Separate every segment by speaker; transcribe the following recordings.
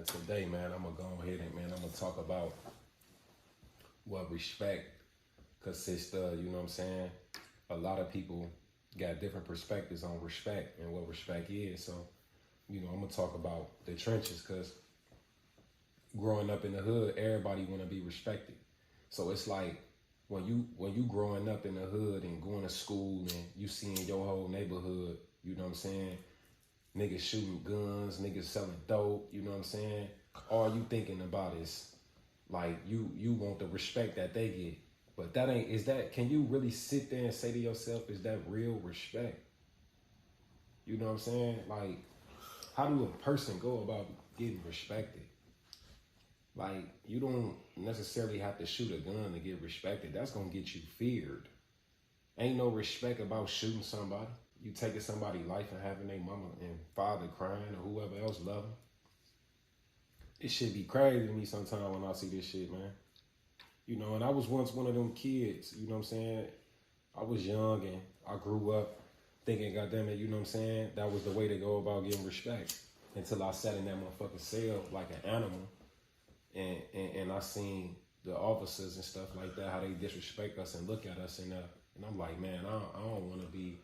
Speaker 1: today, man, I'm gonna go ahead and I'm gonna talk about what respect consists of. You know what I'm saying? A lot of people got different perspectives on respect and what respect is. So, I'm gonna talk about the trenches because growing up in the hood, everybody wanna be respected. So it's like when you growing up in the hood and going to school and you seeing your whole neighborhood, you know what I'm saying? Niggas shooting guns, niggas selling dope, you know what I'm saying? All you thinking about is like you want the respect that they get. But can you really sit there and say to yourself, is that real respect? You know what I'm saying? Like, how do a person go about getting respected? Like, you don't necessarily have to shoot a gun to get respected. That's gonna get you feared. Ain't no respect about shooting somebody. You taking somebody's life and having their mama and father crying or whoever else love them. It should be crazy to me sometimes when I see this shit, man. And I was once one of them kids, you know what I'm saying? I was young and I grew up thinking, goddamn it, you know what I'm saying? That was the way to go about getting respect. Until I sat in that motherfucking cell like an animal and I seen the officers and stuff like that, how they disrespect us and look at us and I'm like, man, I don't want to be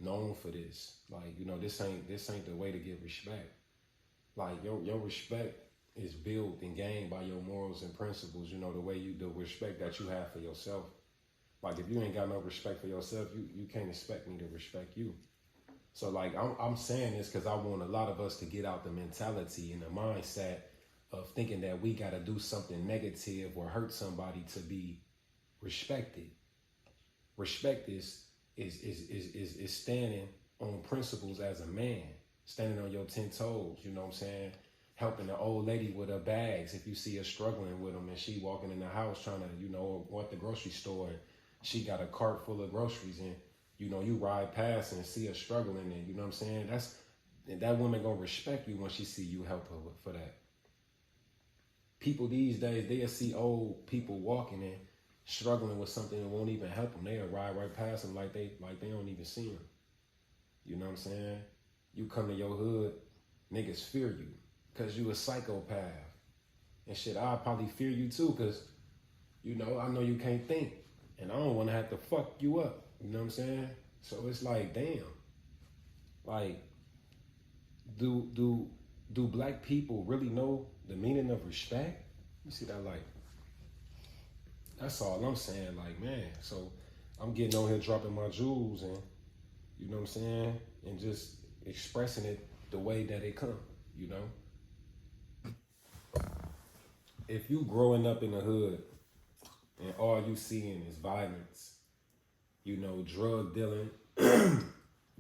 Speaker 1: known for this. Like, this ain't the way to get respect. Like your respect is built and gained by your morals and principles, the respect that you have for yourself. Like, if you ain't got no respect for yourself, you can't expect me to respect you. So like I'm saying this because I want a lot of us to get out the mentality and the mindset of thinking that we gotta do something negative or hurt somebody to be respected. Respect is standing on principles as a man, standing on your 10 toes, you know what I'm saying? Helping the old lady with her bags if you see her struggling with them and she walking in the house trying to, go at the grocery store and she got a cart full of groceries and, you ride past and see her struggling and, you know what I'm saying? That woman gonna respect you when she see you help her for that. People these days, they'll see old people walking and struggling with something that won't even help them. They'll ride right past them like they don't even see them. You know what I'm saying? You come to your hood, niggas fear you because you a psychopath. And shit, I'll probably fear you too because, I know you can't think. And I don't want to have to fuck you up. You know what I'm saying? So it's like, damn. Like, do black people really know the meaning of respect? You see that light? That's all I'm saying. Like, man, so I'm getting on here dropping my jewels and, you know what I'm saying? And just expressing it the way that it come, If you growing up in the hood and all you seeing is violence, drug dealing,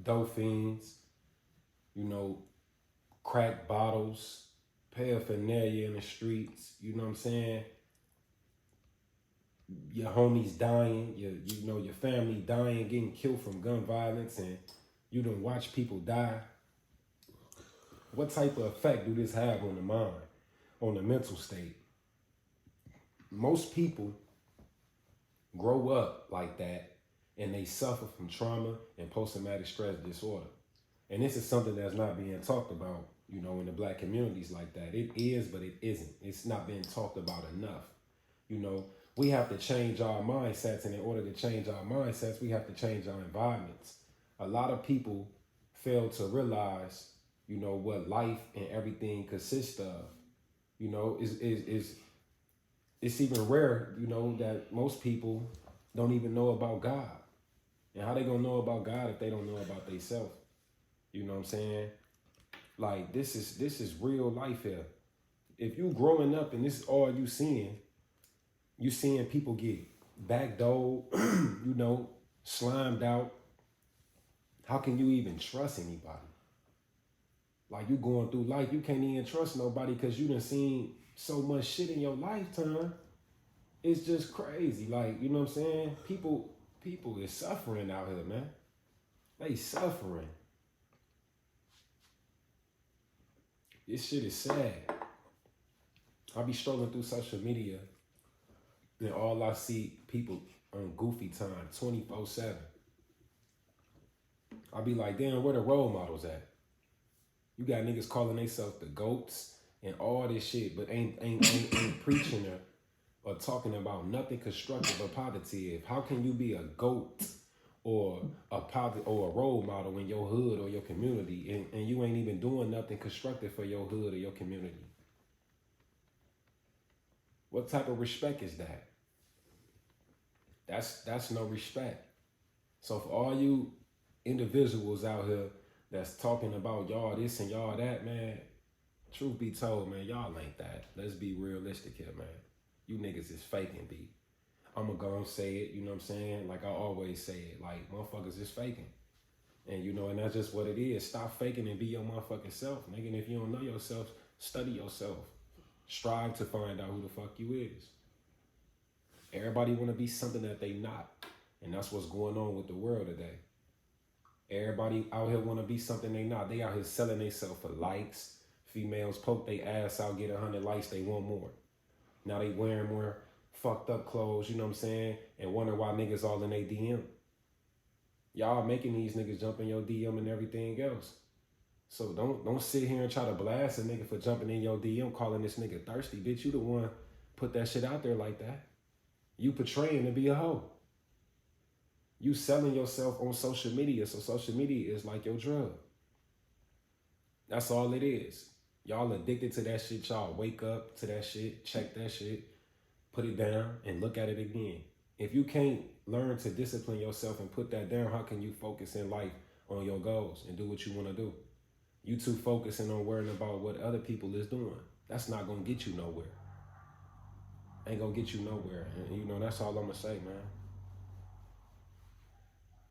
Speaker 1: dope fiends, crack bottles, paraphernalia in the streets, you know what I'm saying? Your homies dying, your family dying, getting killed from gun violence, and you done watch people die. What type of effect do this have on the mind, on the mental state? Most people grow up like that and they suffer from trauma and post-traumatic stress disorder. And this is something that's not being talked about, in the black communities like that. It is, but it isn't. It's not being talked about enough. We have to change our mindsets, and in order to change our mindsets, we have to change our environments. A lot of people fail to realize, what life and everything consists of. It's even rare, that most people don't even know about God. And how they gonna know about God if they don't know about themselves? You know what I'm saying? Like, this is real life here. If you growing up and this is all you seeing people get backdoored, slimed out. How can you even trust anybody? Like, you going through life, you can't even trust nobody because you done seen so much shit in your lifetime. It's just crazy. Like, you know what I'm saying? People is suffering out here, man. They suffering. This shit is sad. I be strolling through social media and all I see people on goofy time, 24/7. I be like, damn, where the role models at? You got niggas calling themselves the GOATs, and all this shit, but ain't preaching or talking about nothing constructive or positive. How can you be a GOAT or or a role model in your hood or your community, and you ain't even doing nothing constructive for your hood or your community? What type of respect is that? That's no respect. So for all you individuals out here that's talking about y'all this and y'all that, man, truth be told, man, y'all ain't that. Let's be realistic here, man. You niggas is faking, B. I'ma go and say it, you know what I'm saying? Like I always say it, like motherfuckers is faking. And you know, and that's just what it is. Stop faking and be your motherfucking self, nigga. And if you don't know yourself, study yourself. Strive to find out who the fuck you is. Everybody wanna be something that they not. And that's what's going on with the world today. Everybody out here wanna be something they not. They out here selling themselves for likes. Females poke their ass out, get 100 likes, they want more. Now they wearing more fucked up clothes, you know what I'm saying? And wonder why niggas all in their DM. Y'all making these niggas jump in your DM and everything else. So don't sit here and try to blast a nigga for jumping in your DM, calling this nigga thirsty. Bitch, you the one put that shit out there like that. You portraying to be a hoe. You selling yourself on social media, so social media is like your drug. That's all it is. Y'all addicted to that shit. Y'all wake up to that shit, check that shit, put it down, and look at it again. If you can't learn to discipline yourself and put that down, how can you focus in life on your goals and do what you want to do? You too focusing on worrying about what other people is doing. That's not going to get you nowhere. Ain't going to get you nowhere. And, you know, that's all I'm going to say, man.